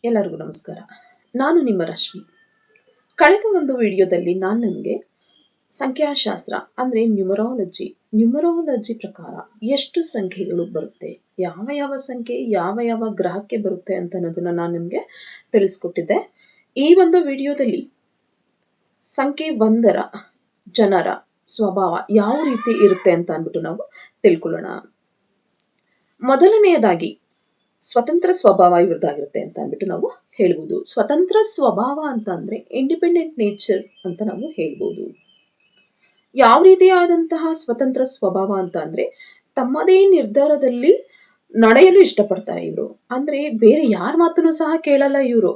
ಎಲ್ಲರಿಗೂ ನಮಸ್ಕಾರ. ನಾನು ನಿಮ್ಮ ರಶ್ಮಿ. ಕಳೆದ ಒಂದು ವಿಡಿಯೋದಲ್ಲಿ ನಾನು ನಿಮಗೆ ಸಂಖ್ಯಾಶಾಸ್ತ್ರ ಅಂದರೆ ನ್ಯೂಮರಾಲಜಿ ಪ್ರಕಾರ ಎಷ್ಟು ಸಂಖ್ಯೆಗಳು ಬರುತ್ತೆ, ಯಾವ ಯಾವ ಸಂಖ್ಯೆ ಯಾವ ಯಾವ ಗ್ರಹಕ್ಕೆ ಬರುತ್ತೆ ಅಂತ ಅನ್ನೋದನ್ನು ನಾನು ನಿಮಗೆ ತಿಳಿಸ್ಕೊಟ್ಟಿದ್ದೆ. ಈ ಒಂದು ವಿಡಿಯೋದಲ್ಲಿ ಸಂಖ್ಯೆ 1ರ ಜನರ ಸ್ವಭಾವ ಯಾವ ರೀತಿ ಇರುತ್ತೆ ಅಂತ ಅಂದ್ಬಿಟ್ಟು ನಾವು ತಿಳ್ಕೊಳ್ಳೋಣ. ಮೊದಲನೆಯದಾಗಿ ಸ್ವತಂತ್ರ ಸ್ವಭಾವ ಇವ್ರದ್ದಾಗಿರುತ್ತೆ ಅಂತ ಅಂದ್ಬಿಟ್ಟು ನಾವು ಹೇಳ್ಬೋದು. ಸ್ವತಂತ್ರ ಸ್ವಭಾವ ಅಂತ ಅಂದರೆ ಇಂಡಿಪೆಂಡೆಂಟ್ ನೇಚರ್ ಅಂತ ನಾವು ಹೇಳ್ಬೋದು. ಯಾವ ರೀತಿಯಾದಂತಹ ಸ್ವತಂತ್ರ ಸ್ವಭಾವ ಅಂತ ಅಂದರೆ ತಮ್ಮದೇ ನಿರ್ಧಾರದಲ್ಲಿ ನಡೆಯಲು ಇಷ್ಟಪಡ್ತಾರೆ ಇವರು. ಅಂದರೆ ಬೇರೆ ಯಾರ ಮಾತನ್ನು ಸಹ ಕೇಳಲ್ಲ ಇವರು.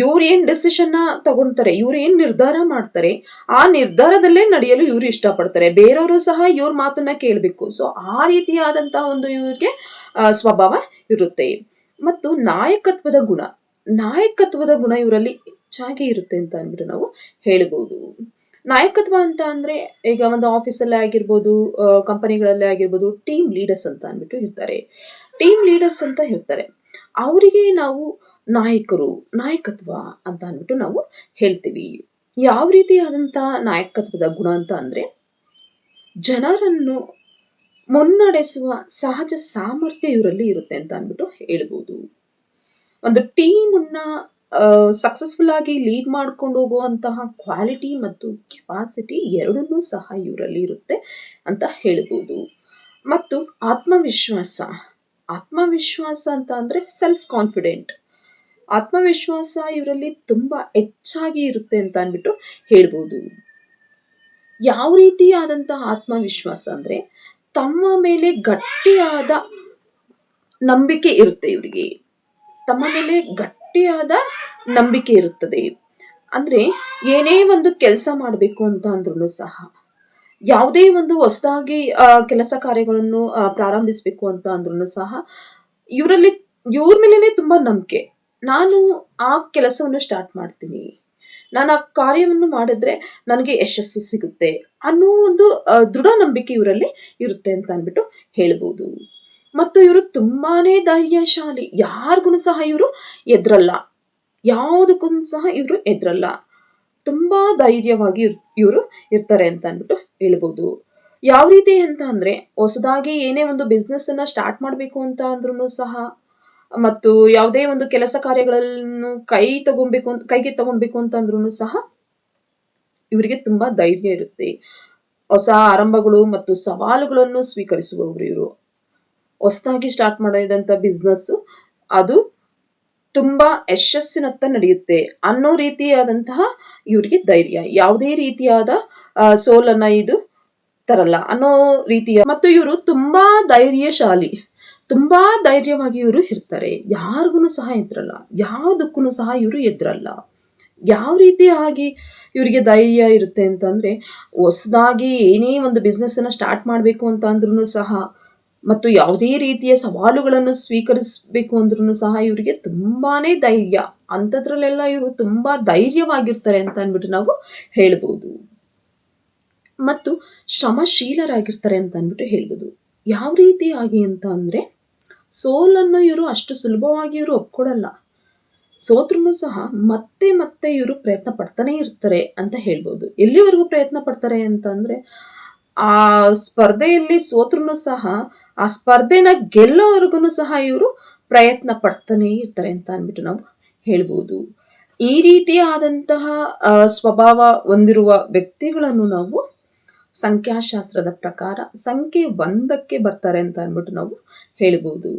ಇವ್ರು ಏನು ಡಿಸಿಷನ್ನ ತಗೊಳ್ತಾರೆ, ಇವ್ರು ಏನು ನಿರ್ಧಾರ ಮಾಡ್ತಾರೆ ಆ ನಿರ್ಧಾರದಲ್ಲೇ ನಡೆಯಲು ಇವರು ಇಷ್ಟಪಡ್ತಾರೆ. ಬೇರೆಯವರು ಸಹ ಇವ್ರ ಮಾತನ್ನ ಕೇಳಬೇಕು. ಸೊ ಆ ರೀತಿಯಾದಂತಹ ಒಂದು ಇವ್ರಿಗೆ ಸ್ವಭಾವ ಇರುತ್ತೆ. ಮತ್ತು ನಾಯಕತ್ವದ ಗುಣ ಇವರಲ್ಲಿ ಹೆಚ್ಚಾಗಿ ಇರುತ್ತೆ ಅಂತ ಅಂದ್ಬಿಟ್ಟು ನಾವು ಹೇಳ್ಬೋದು. ನಾಯಕತ್ವ ಅಂತ ಅಂದರೆ ಈಗ ಒಂದು ಆಫೀಸಲ್ಲೇ ಆಗಿರ್ಬೋದು, ಕಂಪನಿಗಳಲ್ಲೇ ಆಗಿರ್ಬೋದು, ಟೀಮ್ ಲೀಡರ್ಸ್ ಅಂತ ಅಂದ್ಬಿಟ್ಟು ಇರ್ತಾರೆ. ಅವರಿಗೆ ನಾವು ನಾಯಕತ್ವ ಅಂತ ಅಂದ್ಬಿಟ್ಟು ನಾವು ಹೇಳ್ತೀವಿ. ಯಾವ ರೀತಿಯಾದಂಥ ನಾಯಕತ್ವದ ಗುಣ ಅಂತ ಅಂದರೆ ಜನರನ್ನು ಮುನ್ನಡೆಸುವ ಸಹಜ ಸಾಮರ್ಥ್ಯ ಇವರಲ್ಲಿ ಇರುತ್ತೆ ಅಂತ ಅಂದ್ಬಿಟ್ಟು ಹೇಳ್ಬೋದು. ಒಂದು ಟೀಮನ್ನ ಸಕ್ಸಸ್ಫುಲ್ ಆಗಿ ಲೀಡ್ ಮಾಡ್ಕೊಂಡು ಹೋಗುವಂತಹ ಕ್ವಾಲಿಟಿ ಮತ್ತು ಕೆಪಾಸಿಟಿ ಎರಡನ್ನೂ ಸಹ ಇವರಲ್ಲಿ ಇರುತ್ತೆ ಅಂತ ಹೇಳ್ಬೋದು. ಮತ್ತು ಆತ್ಮವಿಶ್ವಾಸ ಅಂತ ಅಂದರೆ ಸೆಲ್ಫ್ ಕಾನ್ಫಿಡೆಂಟ್. ಆತ್ಮವಿಶ್ವಾಸ ಇವರಲ್ಲಿ ತುಂಬ ಹೆಚ್ಚಾಗಿ ಇರುತ್ತೆ ಅಂತ ಅಂದ್ಬಿಟ್ಟು ಹೇಳ್ಬೋದು. ಯಾವ ರೀತಿಯಾದಂತಹ ಆತ್ಮವಿಶ್ವಾಸ ಅಂದರೆ ತಮ್ಮ ಮೇಲೆ ಗಟ್ಟಿಯಾದ ನಂಬಿಕೆ ಇರುತ್ತೆ ಇವರಿಗೆ. ತಮ್ಮ ಮೇಲೆ ಗಟ್ಟಿಯಾದ ನಂಬಿಕೆ ಇರುತ್ತದೆ. ಅಂದರೆ ಏನೇ ಒಂದು ಕೆಲಸ ಮಾಡಬೇಕು ಅಂತ ಅಂದ್ರೂ ಸಹ, ಯಾವುದೇ ಒಂದು ಹೊಸದಾಗಿ ಕೆಲಸ ಕಾರ್ಯಗಳನ್ನು ಪ್ರಾರಂಭಿಸಬೇಕು ಅಂತ ಅಂದ್ರೂ ಸಹ ಇವ್ರ ಮೇಲೇ ತುಂಬ ನಂಬಿಕೆ. ನಾನು ಆ ಕೆಲಸವನ್ನು ಸ್ಟಾರ್ಟ್ ಮಾಡ್ತೀನಿ, ನಾನು ಆ ಕಾರ್ಯವನ್ನು ಮಾಡಿದ್ರೆ ನನಗೆ ಯಶಸ್ಸು ಸಿಗುತ್ತೆ ಅನ್ನೋ ಒಂದು ದೃಢ ನಂಬಿಕೆ ಇವರಲ್ಲಿ ಇರುತ್ತೆ ಅಂತ ಅಂದ್ಬಿಟ್ಟು ಹೇಳ್ಬೋದು. ಮತ್ತು ಇವರು ತುಂಬಾನೇ ಧೈರ್ಯಶಾಲಿ. ಯಾರಿಗೂ ಸಹ ಇವರು ಎದ್ರಲ್ಲ, ಯಾವುದಕ್ಕೂ ಸಹ ಇವರು ಎದ್ರಲ್ಲ. ತುಂಬ ಧೈರ್ಯವಾಗಿ ಇವರು ಇರ್ತಾರೆ ಅಂತ ಅಂದ್ಬಿಟ್ಟು ಹೇಳ್ಬೋದು. ಯಾವ ರೀತಿ ಅಂತ ಅಂದರೆ ಹೊಸದಾಗಿ ಏನೇ ಒಂದು ಬಿಸ್ನೆಸ್ಸನ್ನು ಸ್ಟಾರ್ಟ್ ಮಾಡಬೇಕು ಅಂತ ಅಂದ್ರೂ ಸಹ, ಮತ್ತು ಯಾವುದೇ ಒಂದು ಕೆಲಸ ಕಾರ್ಯಗಳನ್ನು ಕೈಗೆ ತಗೊಳ್ಬೇಕು ಅಂತ ಅಂದ್ರೂ ಸಹ ಇವರಿಗೆ ತುಂಬ ಧೈರ್ಯ ಇರುತ್ತೆ. ಹೊಸ ಆರಂಭಗಳು ಮತ್ತು ಸವಾಲುಗಳನ್ನು ಸ್ವೀಕರಿಸುವವರು ಇವರು. ಹೊಸದಾಗಿ ಸ್ಟಾರ್ಟ್ ಮಾಡಿದಂಥ ಬಿಸ್ನೆಸ್ಸು ಅದು ತುಂಬ ಯಶಸ್ಸಿನತ್ತ ನಡೆಯುತ್ತೆ ಅನ್ನೋ ರೀತಿಯಾದಂತಹ ಇವರಿಗೆ ಧೈರ್ಯ. ಯಾವುದೇ ರೀತಿಯಾದ ಸೋಲನ್ನು ಇದು ತರಲ್ಲ ಅನ್ನೋ ರೀತಿಯ. ಮತ್ತು ಇವರು ತುಂಬ ಧೈರ್ಯಶಾಲಿ, ತುಂಬ ಧೈರ್ಯವಾಗಿ ಇವರು ಇರ್ತಾರೆ. ಯಾರಿಗೂ ಸಹ ಎದ್ರಲ್ಲ, ಯಾವುದಕ್ಕೂ ಸಹ ಇವರು ಎದ್ರಲ್ಲ. ಯಾವ ರೀತಿಯಾಗಿ ಇವರಿಗೆ ಧೈರ್ಯ ಇರುತ್ತೆ ಅಂತಂದರೆ ಹೊಸದಾಗಿ ಏನೇ ಒಂದು ಬಿಸ್ನೆಸ್ಸನ್ನು ಸ್ಟಾರ್ಟ್ ಮಾಡಬೇಕು ಅಂತ ಅಂದ್ರೂ ಸಹ, ಮತ್ತು ಯಾವುದೇ ರೀತಿಯ ಸವಾಲುಗಳನ್ನು ಸ್ವೀಕರಿಸಬೇಕು ಅಂದ್ರೂ ಸಹ ಇವರಿಗೆ ತುಂಬಾ ಧೈರ್ಯ. ಅಂಥದ್ರಲ್ಲೆಲ್ಲ ಇವರು ತುಂಬ ಧೈರ್ಯವಾಗಿರ್ತಾರೆ ಅಂತ ಅಂದ್ಬಿಟ್ಟು ನಾವು ಹೇಳ್ಬೋದು. ಮತ್ತು ಶ್ರಮಶೀಲರಾಗಿರ್ತಾರೆ ಅಂತ ಅಂದ್ಬಿಟ್ಟು ಹೇಳ್ಬೋದು. ಯಾವ ರೀತಿಯಾಗಿ ಅಂತ ಅಂದರೆ ಸೋಲನ್ನು ಇವರು ಅಷ್ಟು ಸುಲಭವಾಗಿ ಇವರು ಒಪ್ಕೊಳ್ಳಲ್ಲ. ಸೋತ್ರೂ ಸಹ ಮತ್ತೆ ಮತ್ತೆ ಇವರು ಪ್ರಯತ್ನ ಪಡ್ತಾನೆ ಇರ್ತಾರೆ ಅಂತ ಹೇಳ್ಬೋದು. ಎಲ್ಲಿವರೆಗೂ ಪ್ರಯತ್ನ ಪಡ್ತಾರೆ ಅಂತ ಅಂದರೆ ಆ ಸ್ಪರ್ಧೆಯಲ್ಲಿ ಸೋತ್ರೂ ಸಹ ಆ ಸ್ಪರ್ಧೆನ ಗೆಲ್ಲೋವರೆಗೂ ಸಹ ಇವರು ಪ್ರಯತ್ನ ಪಡ್ತಾನೆ ಇರ್ತಾರೆ ಅಂತ ಅಂದ್ಬಿಟ್ಟು ನಾವು ಹೇಳ್ಬೋದು. ಈ ರೀತಿಯಾದಂತಹ ಸ್ವಭಾವ ಹೊಂದಿರುವ ವ್ಯಕ್ತಿಗಳನ್ನು ನಾವು ಸಂಖ್ಯಾಶಾಸ್ತ್ರದ ಪ್ರಕಾರ ಸಂಖ್ಯೆ 1ಕ್ಕೆ ಬರ್ತಾರೆ ಅಂತ ಅಂದ್ಬಿಟ್ಟು ನಾವು ಹೇಳ್ಬೋದು.